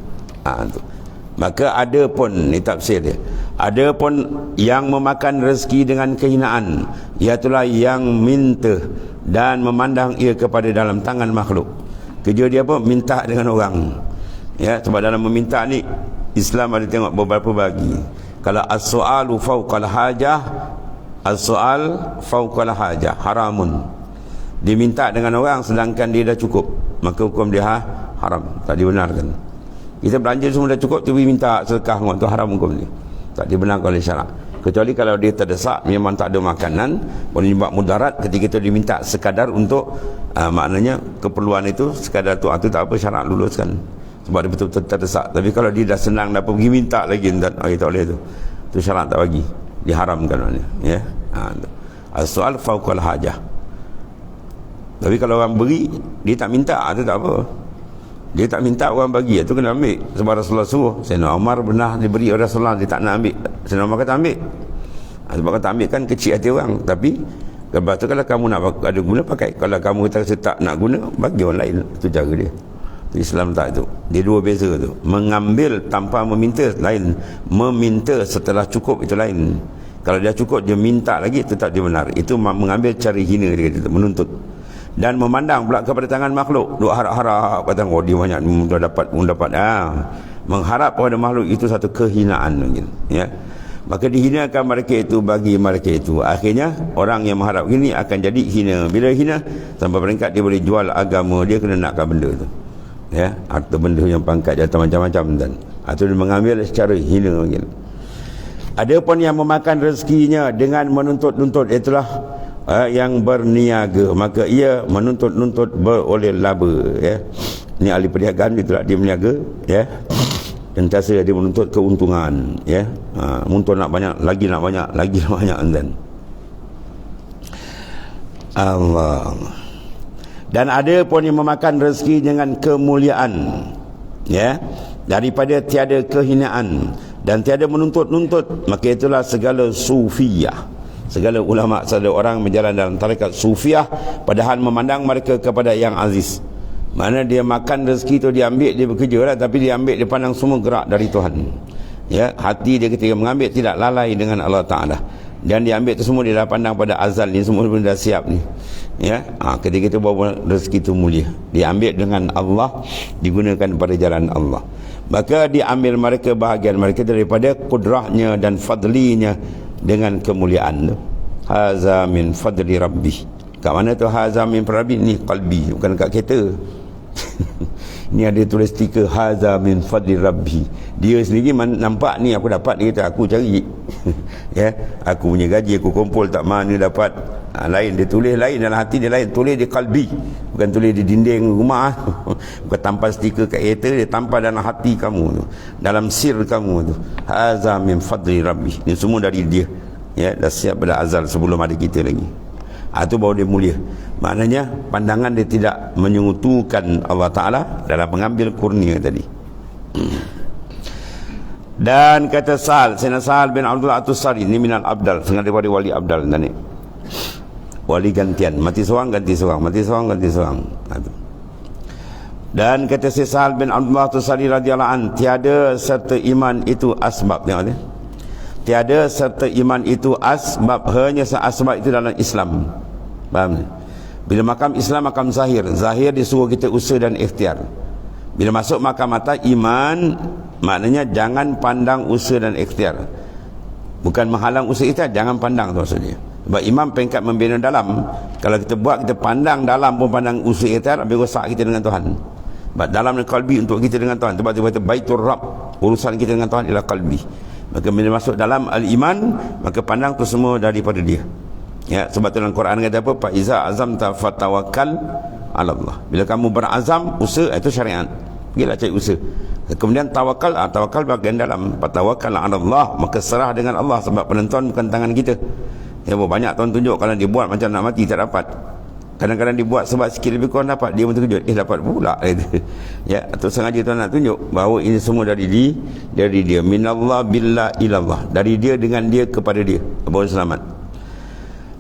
Maka ada pun, ni tafsir dia, ada pun yang memakan rezeki dengan kehinaan, iaitulah yang minta dan memandang ia kepada dalam tangan makhluk. Kerja dia apa? Minta dengan orang. Sebab dalam meminta ni Islam ada tengok beberapa bagi. Kalau as-su'alu fawqal hajah, as-su'al fawqal hajah haramun. Dia minta dengan orang sedangkan dia dah cukup, maka hukum dia haram, tak dibenarkan. Kita belanja semua dah cukup, tapi minta sedekah, itu haram hukum dia, tak dibenarkan oleh syarak. Kecuali kalau dia terdesak, memang tak ada makanan, boleh buat mudarat, ketika itu diminta sekadar untuk maknanya keperluan itu, sekadar tu tak apa, syarak luluskan. Sebab dia betul-betul terdesak. Tapi kalau dia dah senang, dah pergi minta lagi, tak boleh tu. Tu syarat tak bagi, diharamkan maknanya. As-soal fauqal hajah. Tapi kalau orang beri, dia tak minta, tu tak apa. Dia tak minta orang bagi, itu kena ambil. Sebab Rasulullah suruh. Sayyidina Umar pernah diberi oleh Rasulullah, dia tak nak ambil. Sayyidina Umar kata ambil. Sebab kata ambil kan kecil hati orang. Tapi lepas tu kalau kamu nak ada guna, pakai. Kalau kamu kata tak nak guna, bagi orang lain. Itu cara dia. Islam tak itu. Dia dua beza tu. Mengambil tanpa meminta lain, meminta setelah cukup itu lain. Kalau dia cukup, dia minta lagi, tetap dia benar. Itu mengambil cara hina, dia kata, menuntut. Dan memandang pula kepada tangan makhluk, duk harap-harap, kata, oh dia banyak mendapat. Mengharap kepada makhluk itu satu kehinaan mungkin, ya. Maka dihinakan mereka itu bagi mereka itu. Akhirnya orang yang mengharap ini akan jadi hina. Bila hina, sampai peringkat dia boleh jual agama, dia kena nakkan benda tu, ya, atau benda yang pangkat jatuh macam-macam, dan atau dia mengambil secara hina mungkin. Ada pun yang memakan rezekinya dengan menuntut-nuntut, itulah yang berniaga, maka ia menuntut-nuntut beroleh laba, ya. Ini ahli perniagaan, itulah dia berniaga, ya. Sentiasa dia menuntut keuntungan, ya. Menuntut nak banyak, lagi nak banyak, lagi nak banyak, dan Allah. Dan ada pun yang memakan rezeki dengan kemuliaan, ya, daripada tiada kehinaan dan tiada menuntut-nuntut, maka itulah segala sufiyah. Segala ulama, segala orang berjalan dalam tarekat sufiyah, padahal memandang mereka kepada yang aziz. Mana dia makan rezeki tu, dia ambil, dia bekerja lah, tapi dia ambil, dia pandang semua gerak dari Tuhan, ya. Hati dia ketika mengambil tidak lalai dengan Allah Ta'ala, dan dia ambil tu semua, dia dah pandang pada azal ni, semua pun dah siap ni, ya. Ketika itu bawa rezeki itu mulia, dia ambil dengan Allah, digunakan pada jalan Allah, maka diambil mereka bahagian mereka daripada kudrahnya dan fadlinya dengan kemuliaan tu. Haza min fadli rabbi. Kat mana tu haza min rabbi? Ni qalbi, bukan kat kereta. Ni ada tulis stiker haza min fadli rabbi. Dia sendiri nampak ni aku dapat, dia kata aku cari. Ya, aku punya gaji aku kumpul, tak mana dapat. Lain dia tulis, lain dalam hati dia lain, tulis di qalbi, bukan tulis di dinding rumah. Bukan tampal stiker kat kereta, dia tampal dalam hati kamu tu, dalam sir kamu tu. Haza min fadli rabbi. Ini semua dari dia, ya, dah siap pada azal sebelum ada kita lagi. Itu baru dia mulia. Maknanya pandangan dia tidak menyekutukan Allah Ta'ala dalam mengambil kurnia tadi. Dan kata Sayyidina Sahal bin Abdullah At-Tusari, ini minal abdal, setengah daripada wali abdal tadi, wali gantian, mati seorang ganti seorang, mati seorang ganti seorang. Dan kata Sahal bin Abdullah At-Tusari radhiyallahu an, tiada serta iman itu asbab. Tengok ni, tiada serta iman itu asbab, hanya asbab itu dalam Islam. Faham ni? Bila makam Islam, makam zahir, zahir disuruh kita usaha dan ikhtiar. Bila masuk makam mata iman, maknanya jangan pandang usaha dan ikhtiar, bukan menghalang usaha ikhtiar, jangan pandang tu maksudnya. Sebab imam peringkat membina dalam. Kalau kita buat, kita pandang dalam pun pandang usaha ikhtiar, habis rosak kita dengan Tuhan. Sebab dalam ni kalbi untuk kita dengan Tuhan. Sebab dia kata baitur Rabb, urusan kita dengan Tuhan ialah kalbi. Maka bila masuk dalam al-iman, maka pandang tu semua daripada dia, ya. Sebab tu dalam Quran kata apa? Fa iza azamta fatawakkal ala Allah. Bila kamu berazam, usaha, itu syariat, pergilah cari usaha. Kemudian tawakal, tawakal bahagian dalam, fatawakkal ala Allah, maka serah dengan Allah, sebab penentuan bukan tangan kita. Ya, banyak tuan tunjuk, kalau dia buat macam nak mati tak dapat. Kadang-kadang dibuat sebab sikit lebih kurang dapat, dia pun terkejut, dapat pula. Ya, atau sengaja tuan nak tunjuk bahawa ini semua dari dia, minallah billah ilallah, dari dia dengan dia kepada dia, baru selamat.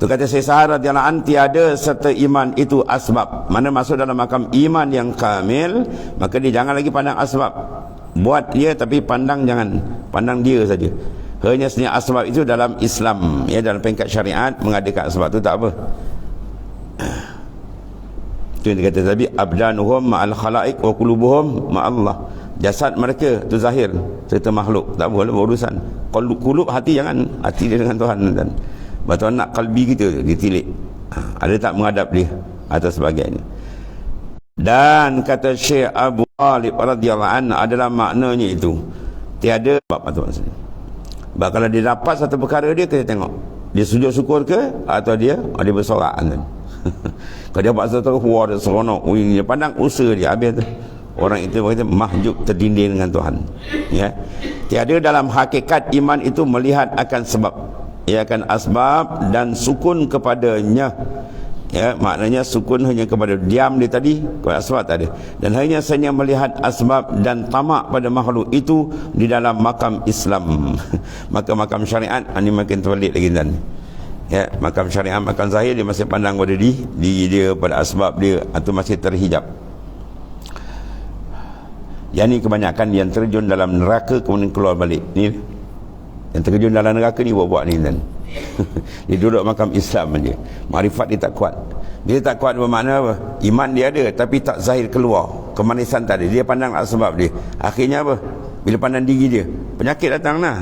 Tu kata Sahal radhiyallahu an, tiada serta iman itu asbab. Mana masuk dalam makam iman yang kamil, maka dia jangan lagi pandang asbab. Buat dia, tapi pandang, jangan pandang dia saja. Hanya sebenarnya asbab itu dalam Islam, ya, dalam peringkat syariat mengadakan asbab tu tak apa. Itu yang dikata tadi, abdanuhum ma'al khalaik wa qulubuhum ma'allah. Jasad mereka tu zahir serta makhluk, tak boleh berurusan. Qulub, hati, jangan, hati dia dengan Tuhan. Dan Tuhan nak kalbi kita ditilik, ada tak menghadap dia atau sebagainya. Dan kata Syekh Abu Talib radhiyallahu anhu, adalah maknanya itu tiada sebab atau maksudnya. Sebab kalau dia dapat satu perkara, dia kita tengok dia sujud syukur ke, atau dia bersorak kan. Kalau dia buat satu, wah dia seronok, dia pandang usaha dia, habis tu orang itu berkata mahjub, terdinding dengan Tuhan, ya. Tiada dalam hakikat iman itu melihat akan sebab, ia akan asbab dan sukun kepadanya, ya. Maknanya sukun hanya kepada diam dia tadi, kepada asbab tak ada. Dan hanya saja melihat asbab dan tamak pada makhluk itu di dalam makam Islam. Maka makam syariat ini makin terbalik lagi, dan ya, makam syariat, makam zahir dia masih pandang pada diri dia, pada asbab dia, atau masih terhijab. Yang ni kebanyakan yang terjun dalam neraka kemudian keluar balik. Ni yang terjun dalam neraka ni buat-buat ni, dan Dia duduk makam Islam je. Makrifat dia tak kuat. Dia tak kuat bermakna apa? Iman dia ada tapi tak zahir keluar. Kemanisan tak ada. Dia pandang sebab dia. Akhirnya apa? Bila pandang diri dia, penyakit datang lah.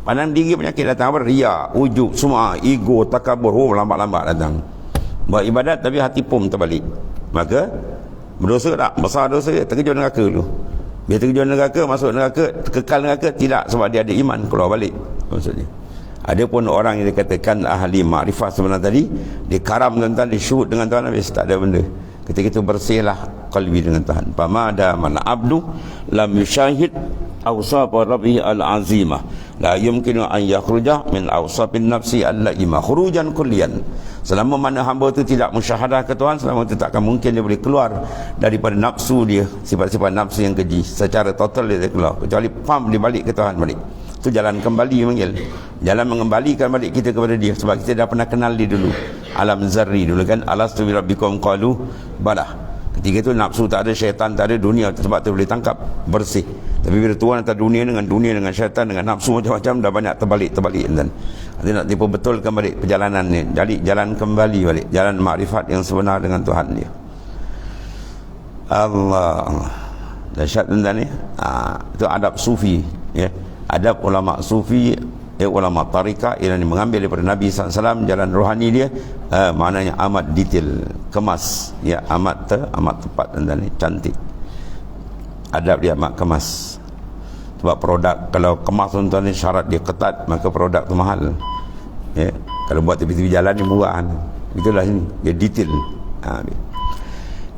Pandang diri penyakit datang apa? Riak, ujub, semua, ego, takabur. Oh, lambat-lambat datang. Buat ibadat tapi hati pun terbalik. Maka berdosa tak? Besar dosa dia, terkejut neraka dulu. Bila terkejut neraka, masuk neraka, kekal neraka, tidak, sebab dia ada iman, keluar balik maksudnya. Ada pun orang yang dikatakan ahli makrifat sebenarnya tadi, dia karam dengan Tuhan, dia syuhud dengan Tuhan, habis tak ada benda. Ketika itu bersihlah qalbi dengan Tuhan. Pamada man abdu lam yushahid awsaf rabbi al-azimah la yumkinu an yakhruja min awsafin nafsi al-laimah khurujan kulliyan. Selama mana hamba itu tidak musyahadah ke Tuhan, selama itu tak akan mungkin dia boleh keluar daripada nafsu dia, sifat-sifat nafsu yang keji. Secara total dia keluar, kecuali pam dia balik ke Tuhan balik. Itu jalan kembali panggil. Jalan mengembalikan balik kita kepada dia, sebab kita dah pernah kenal dia dulu. Alam zarri dulu kan, alastu bi rabbikum qalu bala. Ketika itu nafsu tak ada, syaitan tak ada, dunia sebab tu boleh tangkap, bersih. Tapi bila tuan antara dunia dengan syaitan, dengan nafsu macam-macam, dah banyak terbalik dan nanti nak diperbetulkan balik perjalanan ni. Jadi jalan kembali balik, jalan makrifat yang sebenar dengan Tuhan dia. Allah dahsyat tuan ni. Itu adab sufi ya. Adab ulama sufi, ulama tariqah yang mengambil daripada Nabi SAW, jalan rohani dia, maknanya amat detail, kemas ya, amat tepat dan cantik. Adab dia amat kemas. Sebab produk, kalau kemas tuan ni syarat dia ketat, maka produk tu mahal ya. Kalau buat tepi-tepi jalan ni murah. Itulah sini dia detail.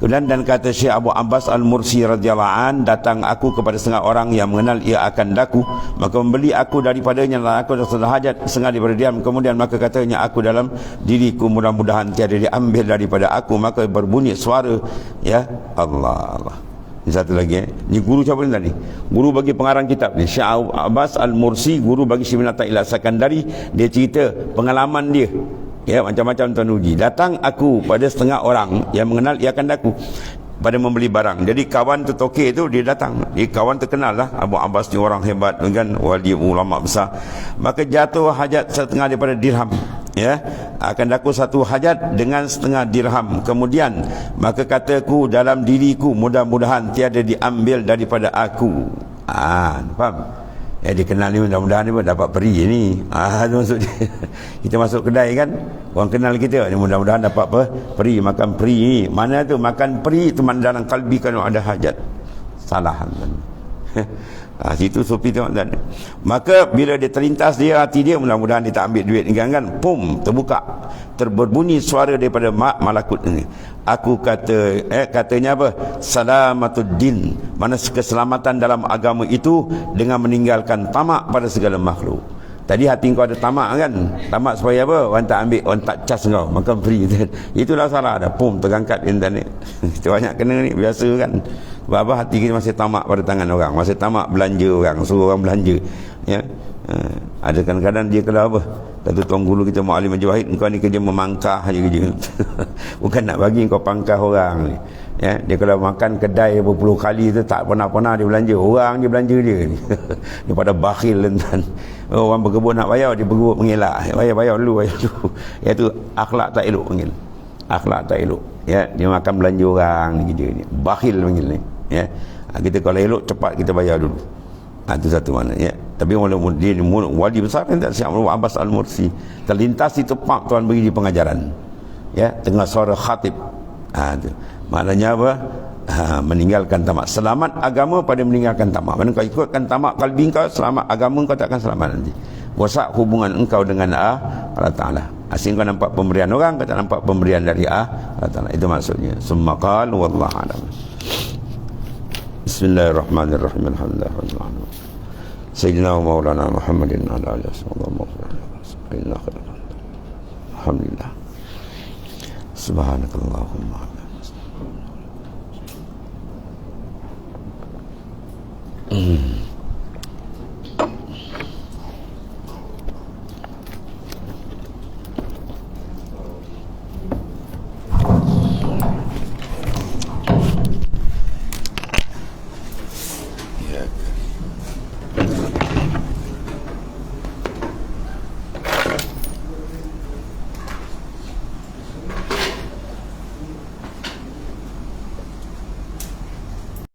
Kemudian dan kata Syekh Abu Abbas Al-Mursi radhiyallahu an, datang aku kepada setengah orang yang mengenal ia akan daku, maka membeli aku daripadanya, dan aku sudah hajat setengah daripada diam. Kemudian maka katanya aku dalam diriku, mudah-mudahan tiada diambil daripada aku. Maka berbunyi suara ya Allah. Ini satu lagi Ini guru siapa ni tadi? Guru bagi pengarang kitab ni, Syekh Abu Abbas Al-Mursi, guru bagi Syekh Ata'illah Sakandari. Dia cerita pengalaman dia ya, macam-macam tuan uji. Datang aku pada setengah orang yang mengenal ia akan daku pada membeli barang. Jadi kawan tu tokek tu dia datang, dia kawan terkenal lah, Abu Abbas ni orang hebat kan, wali ulama besar. Maka jatuh hajat setengah daripada dirham ya, akan daku satu hajat dengan setengah dirham. Kemudian maka kataku dalam diriku, mudah-mudahan tiada diambil daripada aku. Faham? Dia kenal ni, mudah-mudahan ni pun dapat peri ni. Itu maksud dia. Kita masuk kedai kan, orang kenal kita ni, mudah-mudahan dapat peri, makan peri ni. Mana tu makan peri tu, mana dalam kalbi kan ada hajat. Salah kan. Situ sufi tengok dan maka bila dia terlintas dia hati dia, mudah-mudahan dia tak ambil duit ni kan. Pum, terbuka, berbunyi suara daripada malakut ini. Aku katanya apa? Salamatuddin, mana keselamatan dalam agama itu dengan meninggalkan tamak pada segala makhluk. Tadi hati kau ada tamak kan, tamak supaya apa? Orang tak ambil, orang tak cas kau, makan free. Itulah salah dah. Pum, terangkat internet. Kita banyak kena ni, biasa kan. Sebab apa? Hati kita masih tamak pada tangan orang, masih tamak belanja orang, suruh orang belanja ya. Ada kadang-kadang dia kalau apa, kata tuan guru kita Mu'alim Majwahid, engkau ni kerja memangkah je kerja. Bukan nak bagi kau pangkah orang ni ya. Dia kalau makan kedai berpuluh kali tu tak pernah dia belanja, orang je belanja dia ni. Dia pada bakhil lentan. Orang berkebun nak bayar, dia berkebun mengelak, bayar dulu. Iaitu akhlak tak elok panggil. Akhlak tak elok ya. Dia makan belanja orang ni, kerja ni bakhil panggil ni ya. Kita kalau elok cepat kita bayar dulu. Itu satu mana ya. Tapi walaupun dia wali besar kan, tak Syekh Abu Abbas Al-Mursi, terlintas itu pak tuan beri di pengajaran ya, tengah suara khatib. Itu maknanya apa? Meninggalkan tamak. Selamat agama pada meninggalkan tamak. Mana kau ikutkan tamak kalbi kau, selamat agama kau takkan selamat nanti. Wasak hubungan engkau dengan Allah Ta'ala. Asyik kau nampak pemberian orang, kau tak nampak pemberian dari Allah Ta'ala. Itu maksudnya. Summa qal wallahu a'lam. Bismillahirrahmanirrahim. Alhamdulillah. Sayyidina wa maulana Muhammadin ala alihi wasallam. Alhamdulillah. Subhanakallahumma. Mm.